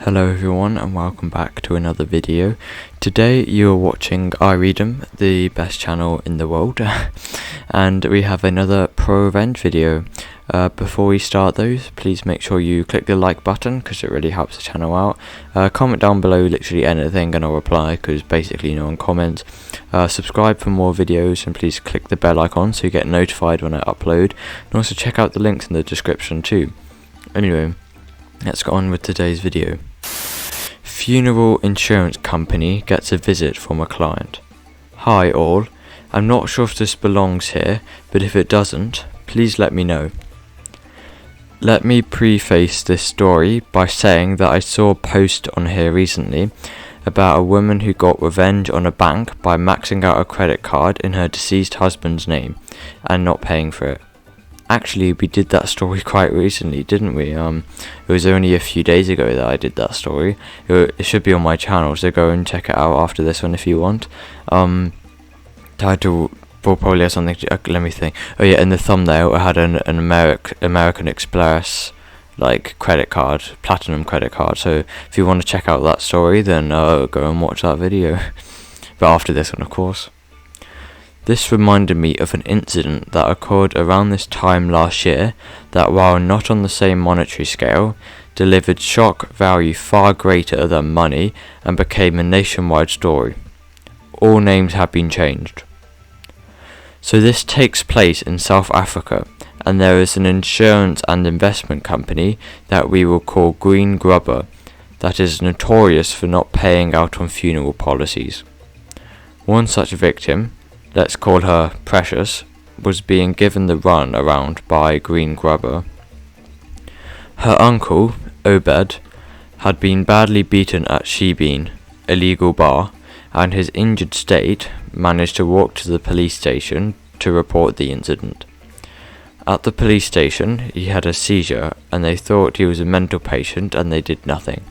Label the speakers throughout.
Speaker 1: Hello everyone and welcome back to another video. Today you are watching iRead'em, the best channel in the world, and we have another ProRevenge video. Before we start those, please make sure you click the like button because it really helps the channel out. Comment down below literally anything and I'll reply because basically no one comments. Subscribe for more videos and please click the bell icon so you get notified when I upload, and also check out the links in the description too. Anyway, let's get on with today's video. Funeral insurance company gets a visit from a client. Hi all, I'm not sure if this belongs here, but if it doesn't, please let me know. Let me preface this story by saying that I saw a post on here recently about a woman who got revenge on a bank by maxing out a credit card in her deceased husband's name and not paying for it. Actually, we did that story quite recently, didn't we? It was only a few days ago that I did that story. It should be on my channel, so go and check it out after this one if you want. Title will probably have something to, let me think. Oh yeah, in the thumbnail I had an American Express like credit card, platinum credit card. So if you want to check out that story, then go and watch that video. But after this one, of course. This reminded me of an incident that occurred around this time last year that, while not on the same monetary scale, delivered shock value far greater than money and became a nationwide story. All names have been changed. So this takes place in South Africa, and there is an insurance and investment company that we will call Green Grubber that is notorious for not paying out on funeral policies. One such victim, let's call her Precious, was being given the run around by Green Grubber. Her uncle, Obed, had been badly beaten at Shebeen, a legal bar, and his injured state managed to walk to the police station to report the incident. At the police station, he had a seizure and they thought he was a mental patient and they did nothing.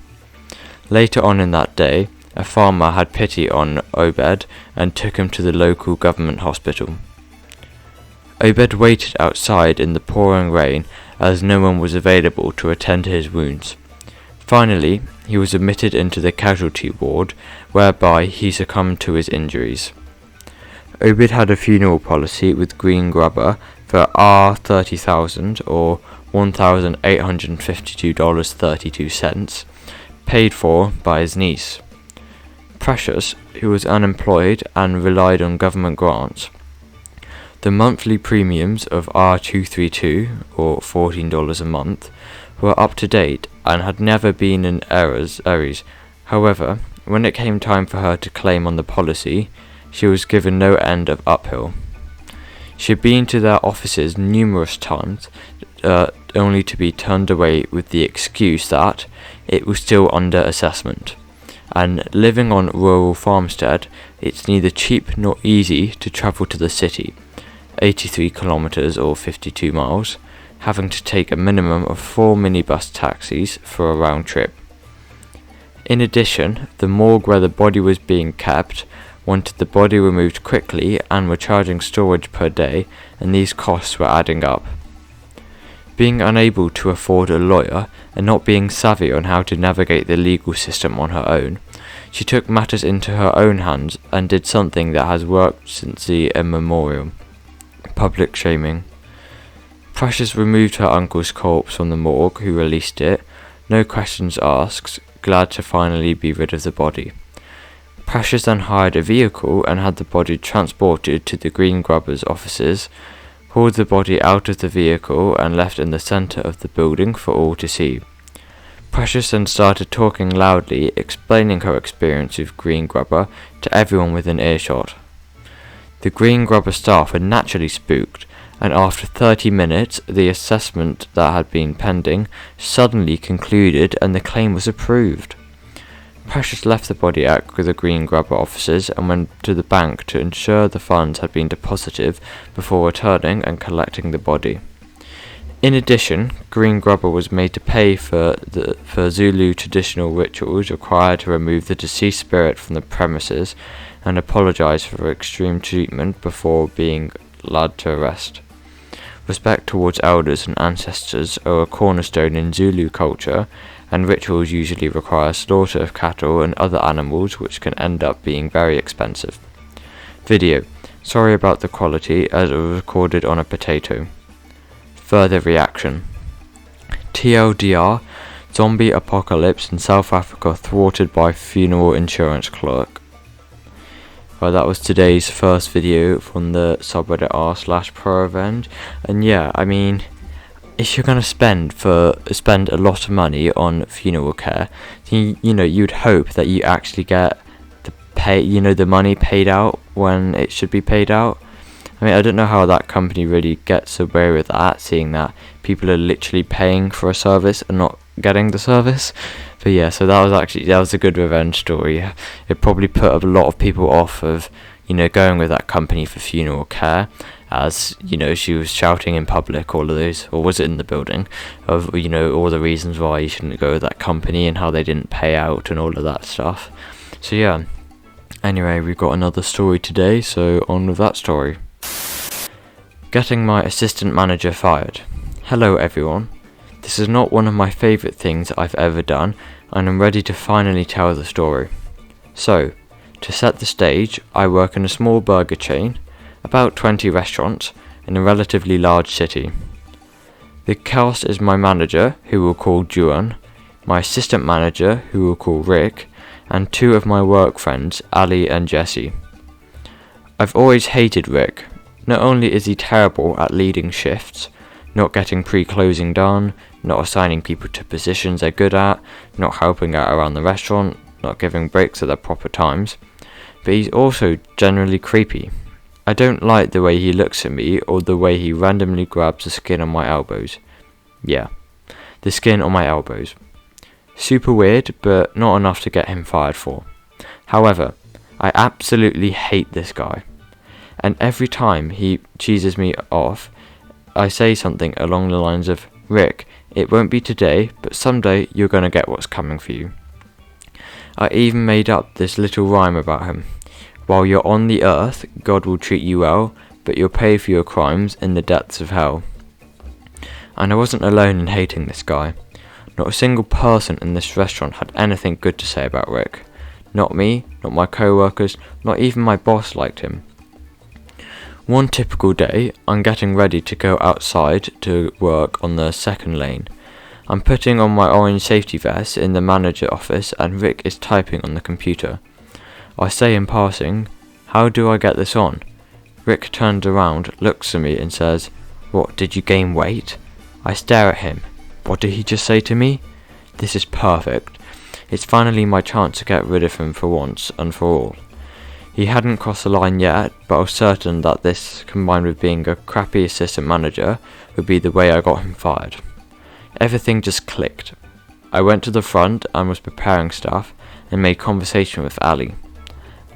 Speaker 1: Later on in that day, a farmer had pity on Obed and took him to the local government hospital. Obed waited outside in the pouring rain as no one was available to attend to his wounds. Finally, he was admitted into the casualty ward, whereby he succumbed to his injuries. Obed had a funeral policy with Green Grubber for R30,000 or $1,852.32, paid for by his niece. Precious, who was unemployed and relied on government grants. The monthly premiums of R232, or $14 a month, were up to date and had never been in errors. However, when it came time for her to claim on the policy, she was given no end of uphill. She had been to their offices numerous times, only to be turned away with the excuse that it was still under assessment. And living on rural farmstead, it's neither cheap nor easy to travel to the city, 83 kilometers or 52 miles, having to take a minimum of 4 minibus taxis for a round trip. In addition, the morgue where the body was being kept wanted the body removed quickly and were charging storage per day, and these costs were adding up. Being unable to afford a lawyer and not being savvy on how to navigate the legal system on her own, she took matters into her own hands and did something that has worked since the immemorial: public shaming. Precious removed her uncle's corpse from the morgue, who released it, no questions asked, glad to finally be rid of the body. Precious then hired a vehicle and had the body transported to the Green Grubber's offices, hauled the body out of the vehicle and left in the centre of the building for all to see. Precious then started talking loudly, explaining her experience with Green Grubber to everyone within earshot. The Green Grubber staff were naturally spooked, and after 30 minutes the assessment that had been pending suddenly concluded and the claim was approved. Precious left the body at the Green Grubber offices and went to the bank to ensure the funds had been deposited before returning and collecting the body. In addition, Green Grubber was made to pay for Zulu traditional rituals required to remove the deceased spirit from the premises and apologise for extreme treatment before being led to arrest. Respect towards elders and ancestors are a cornerstone in Zulu culture, and rituals usually require slaughter of cattle and other animals, which can end up being very expensive. Video. Sorry about the quality, as it was recorded on a potato. Further reaction. TLDR, zombie apocalypse in South Africa thwarted by funeral insurance clerk. Well, that was today's first video from the subreddit r/ProRevenge, and yeah, I mean, if you're gonna spend a lot of money on funeral care, you'd hope that you actually get the money paid out when it should be paid out. I mean, I don't know how that company really gets away with that, seeing that people are literally paying for a service and not getting the service. But yeah, so that was a good revenge story. It probably put a lot of people off of, going with that company for funeral care, as, she was shouting in public all of those, or was it in the building, of, all the reasons why you shouldn't go with that company and how they didn't pay out and all of that stuff. So yeah, anyway, we've got another story today, so on with that story. Getting my assistant manager fired. Hello everyone. This is not one of my favourite things I've ever done, and I'm ready to finally tell the story. So, to set the stage, I work in a small burger chain, about 20 restaurants, in a relatively large city. The cast is my manager, who we'll call Juan, my assistant manager, who we'll call Rick, and two of my work friends, Ali and Jesse. I've always hated Rick. Not only is he terrible at leading shifts, not getting pre-closing done, not assigning people to positions they're good at, not helping out around the restaurant, not giving breaks at their proper times, but he's also generally creepy. I don't like the way he looks at me or the way he randomly grabs the skin on my elbows. Yeah, the skin on my elbows. Super weird, but not enough to get him fired for. However, I absolutely hate this guy. And every time he cheeses me off, I say something along the lines of, Rick, it won't be today, but someday you're gonna get what's coming for you. I even made up this little rhyme about him. While you're on the earth, God will treat you well, but you'll pay for your crimes in the depths of hell. And I wasn't alone in hating this guy. Not a single person in this restaurant had anything good to say about Rick. Not me, not my co-workers, not even my boss liked him. One typical day, I'm getting ready to go outside to work on the second lane. I'm putting on my orange safety vest in the manager office and Rick is typing on the computer. I say in passing, how do I get this on? Rick turns around, looks at me and says, what, did you gain weight? I stare at him. What did he just say to me? This is perfect. It's finally my chance to get rid of him for once and for all. He hadn't crossed the line yet, but I was certain that this, combined with being a crappy assistant manager, would be the way I got him fired. Everything just clicked. I went to the front and was preparing stuff, and made conversation with Ali.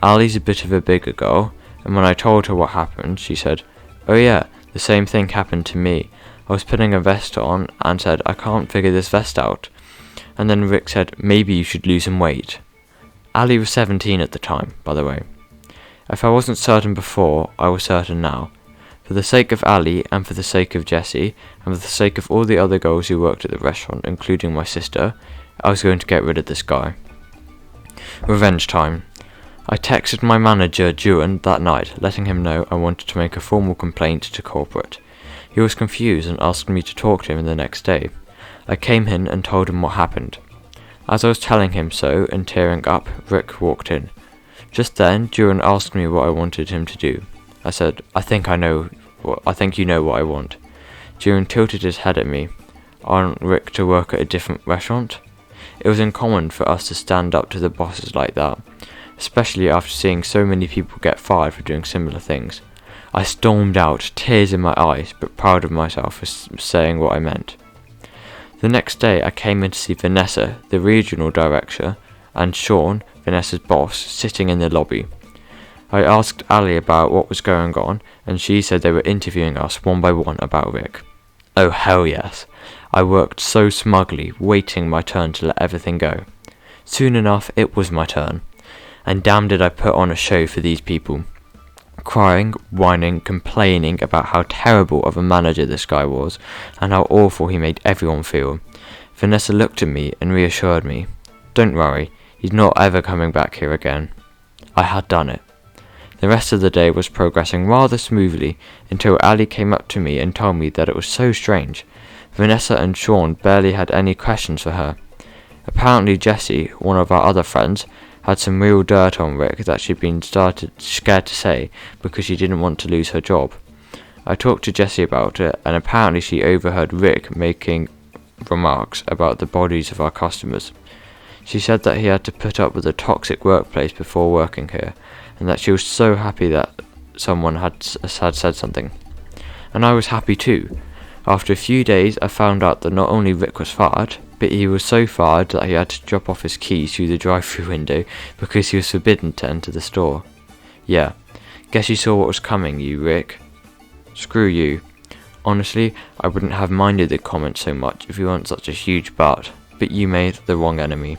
Speaker 1: Ali's a bit of a bigger girl, and when I told her what happened, she said, oh yeah, the same thing happened to me. I was putting a vest on, and said, I can't figure this vest out. And then Rick said, maybe you should lose some weight. Ali was 17 at the time, by the way. If I wasn't certain before, I was certain now. For the sake of Ali, and for the sake of Jessie, and for the sake of all the other girls who worked at the restaurant, including my sister, I was going to get rid of this guy. Revenge time. I texted my manager, Juan, that night, letting him know I wanted to make a formal complaint to corporate. He was confused and asked me to talk to him the next day. I came in and told him what happened. As I was telling him so and tearing up, Rick walked in. Just then, Juan asked me what I wanted him to do. I said, I think you know what I want. Juan tilted his head at me. Aren't Rick to work at a different restaurant? It was uncommon for us to stand up to the bosses like that, especially after seeing so many people get fired for doing similar things. I stormed out, tears in my eyes, but proud of myself for saying what I meant. The next day I came in to see Vanessa, the regional director, and Sean, Vanessa's boss, sitting in the lobby. I asked Ali about what was going on, and she said they were interviewing us one by one about Rick. Oh hell yes. I worked so smugly, waiting my turn to let everything go. Soon enough, it was my turn. And damn did I put on a show for these people. Crying, whining, complaining about how terrible of a manager this guy was, and how awful he made everyone feel. Vanessa looked at me and reassured me. Don't worry, he's not ever coming back here again. I had done it. The rest of the day was progressing rather smoothly until Ali came up to me and told me that it was so strange. Vanessa and Sean barely had any questions for her. Apparently Jessie, one of our other friends, had some real dirt on Rick that she'd been scared to say because she didn't want to lose her job. I talked to Jessie about it, and apparently she overheard Rick making remarks about the bodies of our customers. She said that he had to put up with a toxic workplace before working here, and that she was so happy that someone had said something. And I was happy too. After a few days I found out that not only Rick was fired, but he was so fired that he had to drop off his keys through the drive-through window because he was forbidden to enter the store. Yeah, guess you saw what was coming, you Rick. Screw you. Honestly, I wouldn't have minded the comment so much if you weren't such a huge but you made the wrong enemy.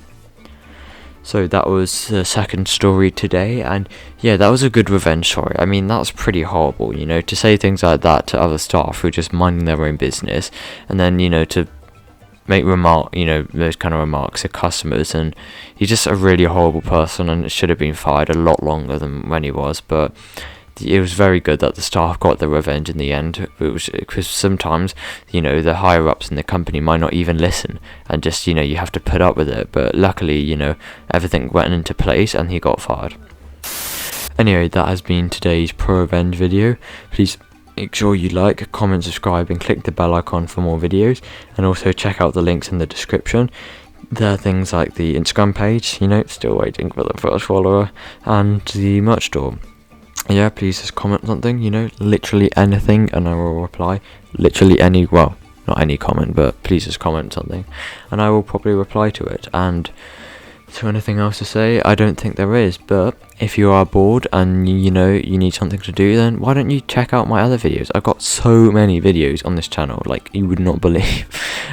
Speaker 1: So that was the second story today, and yeah, that was a good revenge story. I mean, that was pretty horrible, to say things like that to other staff who are just minding their own business, and then, to make those kind of remarks to customers, and he's just a really horrible person and should have been fired a lot longer than when he was, but it was very good that the staff got their revenge in the end. It was because sometimes, the higher ups in the company might not even listen, and just, you have to put up with it. But luckily, everything went into place and he got fired. Anyway, that has been today's ProRevenge video. Please make sure you like, comment, subscribe, and click the bell icon for more videos. And also check out the links in the description. There are things like the Instagram page, still waiting for the first follower, and the merch store. Yeah, please just comment something, literally anything, and I will reply. Literally not any comment, but please just comment something, and I will probably reply to it. And is there anything else to say? I don't think there is, but if you are bored and you need something to do, then why don't you check out my other videos? I've got so many videos on this channel, like you would not believe.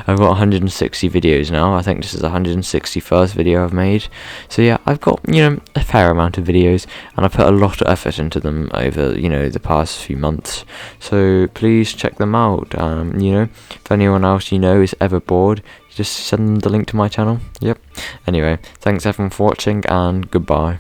Speaker 1: I've got 160 videos now. I think this is the 161st video I've made. So yeah, I've got, a fair amount of videos, and I put a lot of effort into them over, the past few months. So please check them out. If anyone else is ever bored, just send them the link to my channel. Yep. Anyway, thanks everyone for watching, and goodbye.